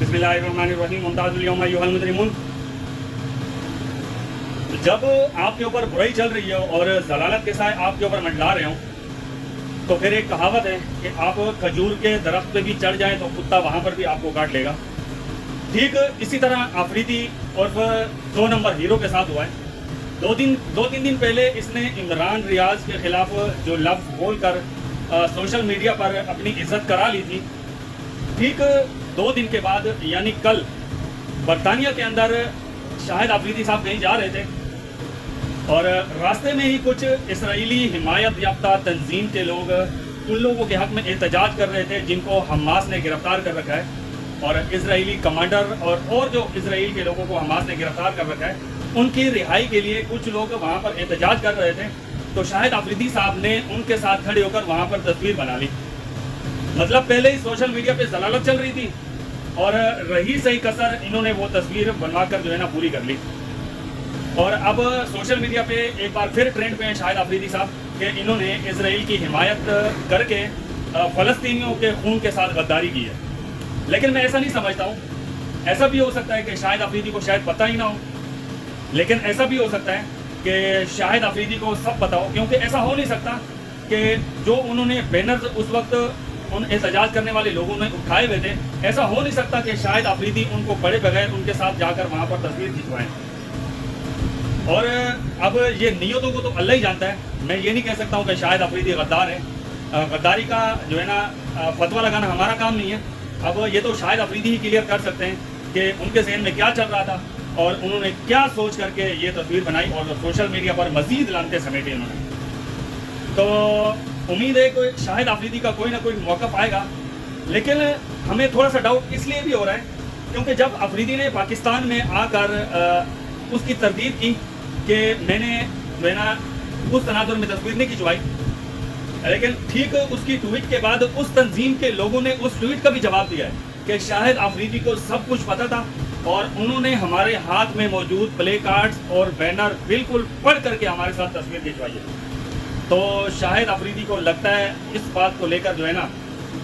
बिस्मिल्लाहिर्रहमानिर्रहीम। मुमताज़ुल यौम अय्युहल मुजरिमून। जब आपके ऊपर बुराई चल रही हो और जलालत के साए आपके ऊपर मंडला रहे हो, तो फिर एक कहावत है कि आप खजूर के दरख्त पे भी चढ़ जाएं तो कुत्ता वहाँ पर भी आपको काट लेगा। ठीक इसी तरह आफरीदी और 2 नंबर हीरो के साथ हुआ है। दो तीन दिन पहले इसने इमरान रियाज के खिलाफ जो लफ्ज़ बोलकर सोशल मीडिया पर अपनी इज्जत करा ली थी। ठीक 2 दिन के बाद यानी कल बरतानिया के अंदर शाहिद आफरीदी साहब कहीं जा रहे थे और रास्ते में ही कुछ इसराइली हिमायत याफ्ता तंजीम के लोग उन लोगों के हक में एहतजाज कर रहे थे जिनको हमास ने गिरफ्तार कर रखा है, और इसराइली कमांडर और जो इसराइल के लोगों को हमास ने गिरफ्तार कर रखा है उनकी रिहाई के लिए कुछ लोग वहाँ पर एहतजाज कर रहे थे। तो शाहिद आफरीदी साहब ने उनके साथ खड़े होकर वहाँ पर तस्वीर बना ली। मतलब पहले ही सोशल मीडिया पे जलालत चल रही थी और रही सही कसर इन्होंने वो तस्वीर बनवाकर जो है ना पूरी कर ली। और अब सोशल मीडिया पे एक बार फिर ट्रेंड पे हैं शाहिद आफरीदी साहब कि इन्होंने इसराइल की हिमायत करके फ़लस्तीनियों के खून के साथ गद्दारी की है। लेकिन मैं ऐसा नहीं समझता हूँ। ऐसा भी हो सकता है कि शाहिद आफरीदी को शायद पता ही ना हो, लेकिन ऐसा भी हो सकता है कि शाहिद आफरीदी को सब पता हो, क्योंकि ऐसा हो नहीं सकता कि जो उन्होंने बैनर्स उस वक्त उन एहतजाज करने वाले लोगों ने उठाए हुए थे, ऐसा हो नहीं सकता कि शाहिद आफरीदी उनको पढ़े बगैर उनके साथ जाकर वहाँ पर तस्वीर खिंचवाएं। और अब ये नीयतों को तो अल्लाह ही जानता है। मैं ये नहीं कह सकता हूँ कि शाहिद आफरीदी गद्दार है। गद्दारी का जो है ना फतवा लगाना हमारा काम नहीं है। अब ये तो शाहिद आफरीदी ही क्लियर कर सकते हैं कि उनके जहन में क्या चल रहा था और उन्होंने क्या सोच करके ये तस्वीर बनाई और सोशल मीडिया पर मजीद लानते समेटे उन्होंने। तो उम्मीद है कि शाहिद आफरीदी का कोई ना कोई मौक़िफ़ आएगा, लेकिन हमें थोड़ा सा डाउट इसलिए भी हो रहा है क्योंकि जब आफरीदी ने पाकिस्तान में आकर उसकी तरदीद की कि मैंने जो है ना उस तनाजुर में तस्वीर नहीं खिंचवाई, लेकिन ठीक उसकी ट्वीट के बाद उस तंजीम के लोगों ने उस ट्वीट का भी जवाब दिया है कि शाहिद आफरीदी को सब कुछ पता था और उन्होंने हमारे हाथ में मौजूद प्ले कार्ड्स और बैनर बिल्कुल पढ़ करके हमारे साथ तस्वीर खिंचवाई है। तो शाहिद आफरीदी को लगता है इस बात को लेकर जो है ना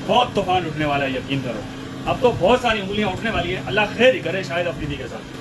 बहुत तूफान उठने वाला है। यकीन करो, अब तो बहुत सारी उंगलियां उठने वाली है। अल्लाह खैर ही करे शाहिद आफरीदी के साथ।